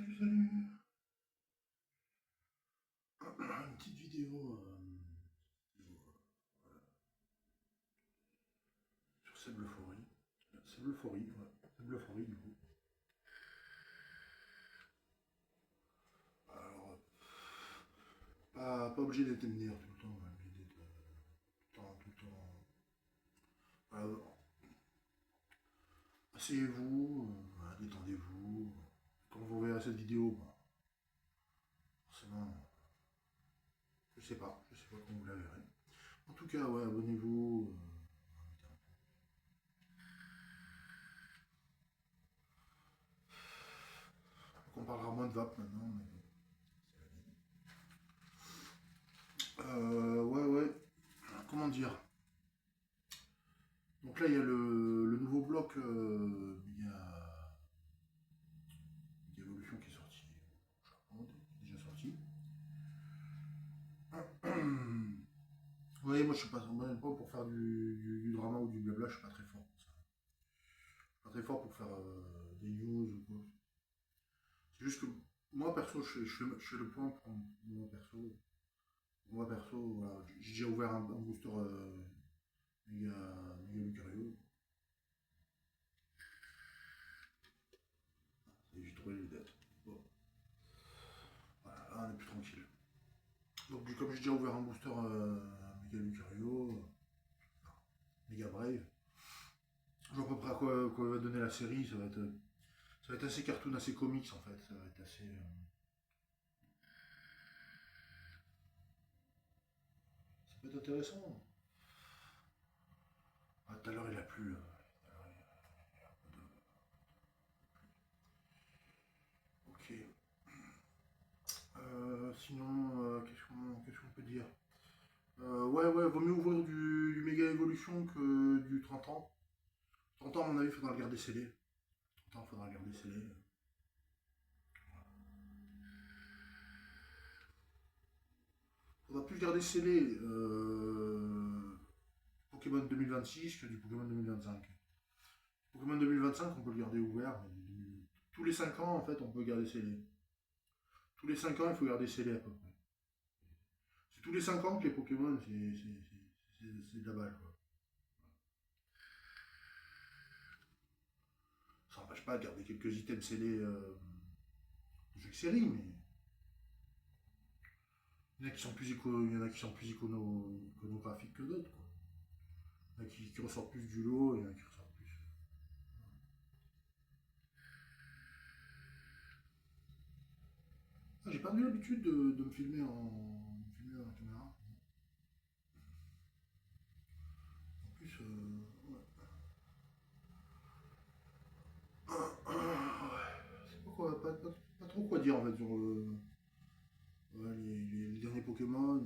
Salut, salut. Une petite vidéo voilà, sur Sable-Euphorie. Sable-Euphorie, ouais. Sable-Euphorie, du coup. Alors, pas obligé d'être MDR tout le temps, pas obligé d'être tout le temps. Voilà, asseyez-vous, voilà, détendez-vous. Quand vous verrez cette vidéo, bah, forcément, je sais pas quand vous la verrez. En tout cas, ouais, abonnez-vous. On parlera moins de vape maintenant, mais ouais, ouais. Comment dire? Donc là, il y a le nouveau bloc, il y a Evolution qui est sorti. Japon, qui est déjà sorti. Ouais, moi je suis pas pour faire du drama ou du blabla, je suis pas très fort pour ça. Je suis pas très fort pour faire des news ou quoi. C'est juste que moi perso, je fais le point pour moi perso. Moi perso, voilà, j'ai déjà ouvert un booster méga, méga Lucario. Et j'ai trouvé les dates. Bon, voilà, là on est plus tranquille. Donc comme j'ai déjà ouvert un booster méga Lucario, méga Brave, je vois à peu près à quoi va donner la série. Ça va être assez cartoon, assez comics en fait. Ça va être assez. Ça peut être intéressant. Ah, tout à l'heure il a plu. Tout à l'heure, il y a un peu de- Ok. Sinon, qu'est-ce qu'on peut dire? Ouais, ouais, vaut mieux ouvrir du méga évolution que du 30 ans. 30 ans, à mon avis, il faudra le garder scellé. 30 ans, il faudra le garder scellé. Faudra plus le garder scellé Pokémon 2026 que du Pokémon 2025. Pokémon 2025, on peut le garder ouvert. Tous les 5 ans, en fait, on peut garder scellé. Tous les 5 ans, il faut garder scellé à peu près. C'est tous les 5 ans que les Pokémon, c'est de la balle, quoi. Ça n'empêche pas de garder quelques items scellés de chaque série, mais il y en a qui sont plus, il y en a qui sont plus iconographiques que d'autres, quoi. Il y en a qui ressortent plus du lot, il y en a qui ressortent plus. Ah, j'ai perdu l'habitude de me filmer en caméra. En plus, ouais. Je sais pas, pas trop quoi dire en fait sur ouais, les derniers Pokémon.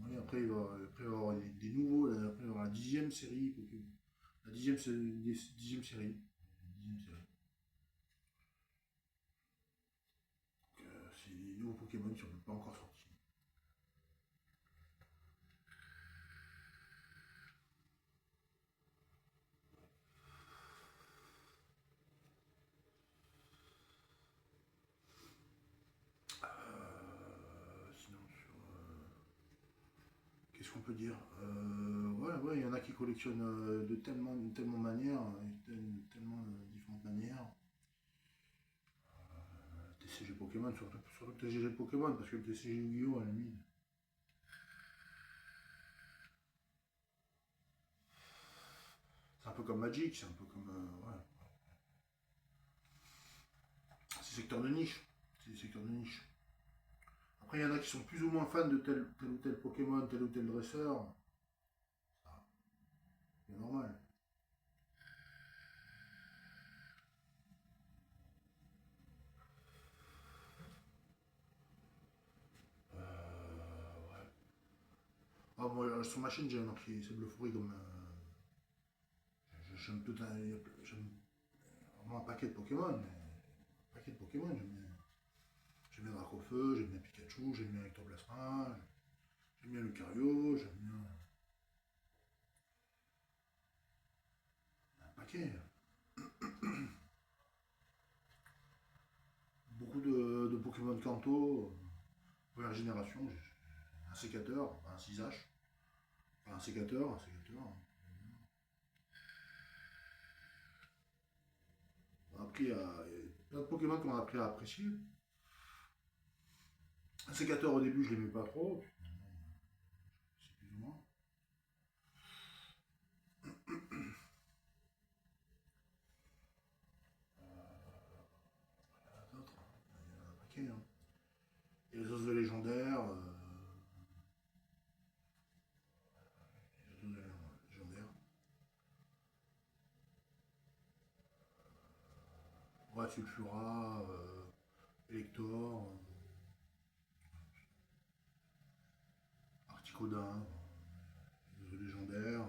Ouais, après, après, il va y avoir des nouveaux. Là, après, il va y avoir la 10e série Pokémon. La 10e série. 10e série. Donc, c'est des nouveaux Pokémon qui sont pas encore sortis. Sinon, qu'est-ce qu'on peut dire? Ouais, ouais, il y en a qui collectionnent de tellement de manières, et tellement différentes manières. TCG Pokémon, surtout TCG Pokémon, parce que le TCG Yu-Gi-Oh! À la limite. C'est un peu comme Magic, c'est un peu comme. Ouais. C'est secteur de niche. C'est des secteurs de niche. Après, il y en a qui sont plus ou moins fans de tel ou tel Pokémon, tel ou tel dresseur. C'est normal. Ouais. Ah, moi, sur ma chaîne, j'ai marqué c'est Blueforry comme. J'aime tout un. J'aime vraiment un paquet de Pokémon, mais. Un paquet de Pokémon, j'aime bien. J'aime bien Dracofeu, j'aime bien Pikachu, j'aime bien Ectoplasma, j'aime bien Lucario, j'aime bien. Un paquet. Pokémon Kanto, première génération, j'ai un sécateur, un 6H, enfin un sécateur, un sécateur. On a appris à. Plein de Pokémon qu'on a appris à apprécier. Un sécateur au début je l'aimais pas trop, puis c'est plus ou moins. Il y en a d'autres, il y en a un paquet. Hein. Et les os de légendaires. Les os de légendaires. Ouais, Sulfura, Elector, Articodin, les os légendaires.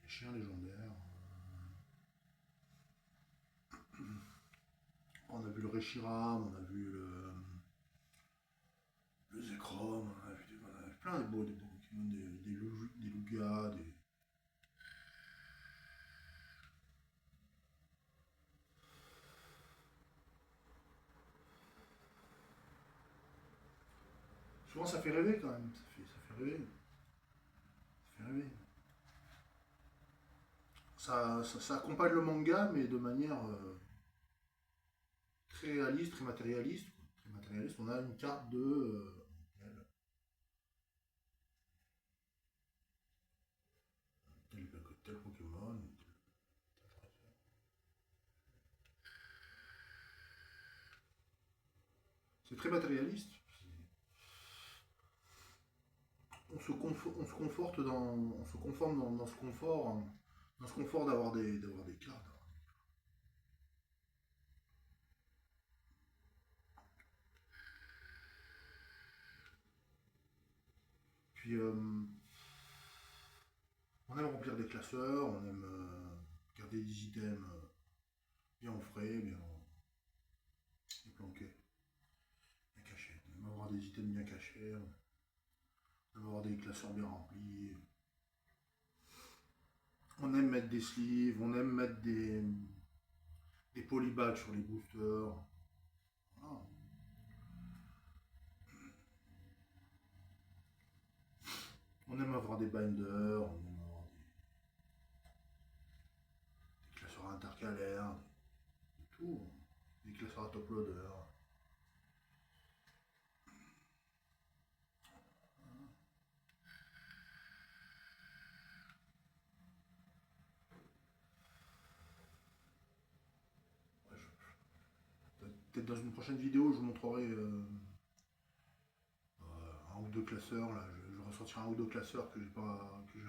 Les chiens légendaires. On a vu le Reshiram, on a vu le Zekrom, on a vu plein de beaux Pokémon, des Lugia, des. Souvent ça fait rêver quand même, ça fait rêver. Ça fait rêver. Ça accompagne le manga, mais de manière très réaliste, très matérialiste. Quoi. Très matérialiste. On a une carte de. Tel Pokémon. C'est très matérialiste. On se conforte dans. On se conforme dans ce confort. Dans ce confort d'avoir des cartes. Puis on aime remplir des classeurs, on aime garder des items bien au frais, bien planqués, bien cachés. On aime avoir des items bien cachés, on aime avoir des classeurs bien remplis. On aime mettre des sleeves, on aime mettre des polybags sur les boosters. Voilà. On aime avoir des binders, on aime avoir des classeurs intercalaires, tout, des classeurs à top loader. Ouais, peut-être dans une prochaine vidéo, je vous montrerai un ou deux classeurs. Là, je ressortirai un ou deux classeurs que j'ai pas, que j'ai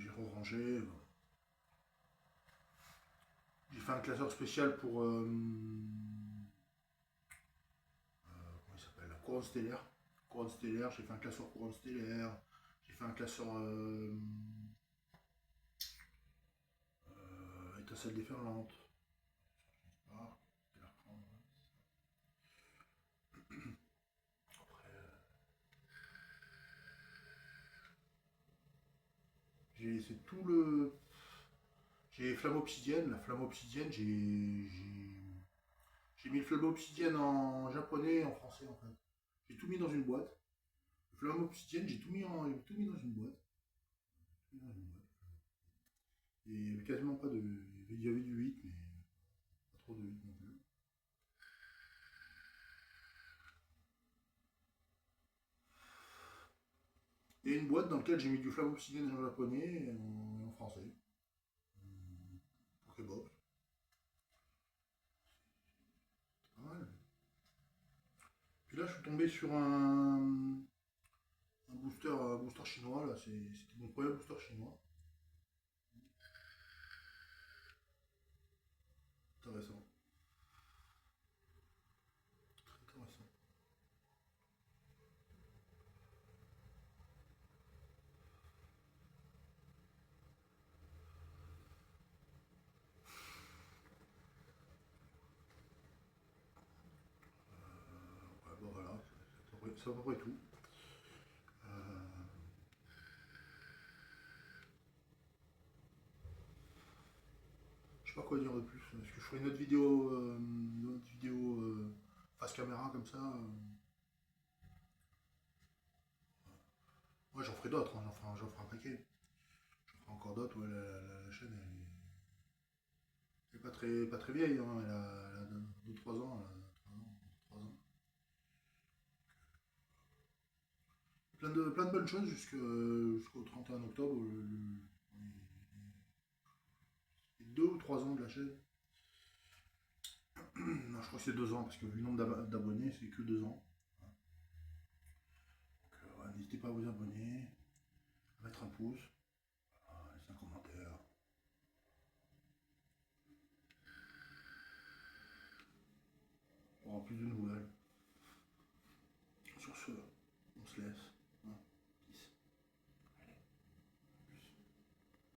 re-rangé. J'ai fait un classeur spécial pour comment il s'appelle, la couronne stellaire. Couronne stellaire, j'ai fait un classeur couronne stellaire. J'ai fait un classeur étincelle déferlante. Ah, c'est tout le. J'ai flamme obsidienne. La flamme obsidienne, j'ai mis le flamme obsidienne en japonais et en français en fait. J'ai tout mis dans une boîte. Le flamme obsidienne, j'ai tout mis dans une boîte. Tout mis dans une boîte. Et il n'y avait quasiment pas de. Il y avait du 8, mais pas trop de 8 non plus. Et une boîte dans laquelle j'ai mis du flamme obsidienne en japonais et en français. Pokébox. C'est pas mal. Puis là, je suis tombé sur un booster chinois. Là, c'était mon premier booster chinois. Intéressant. Très intéressant. Ouais, bon, voilà, c'est à peu près tout. Euh, je sais pas quoi dire de plus. Est-ce que je ferai une autre vidéo face caméra comme ça ouais, j'en ferai d'autres, hein, j'en ferai un paquet. J'en ferai encore d'autres, ouais, la chaîne, elle est pas très vieille, hein, elle a 2-3 ans, elle a 3 ans. Plein de bonnes choses jusqu'au 31 octobre, les 2 ou 3 ans de la chaîne. Non, je crois que c'est 2 ans, parce que vu le nombre d'abonnés, c'est que 2 ans. Donc, ouais, n'hésitez pas à vous abonner, à mettre un pouce, à laisser un commentaire. Pour avoir plus de nouvelles.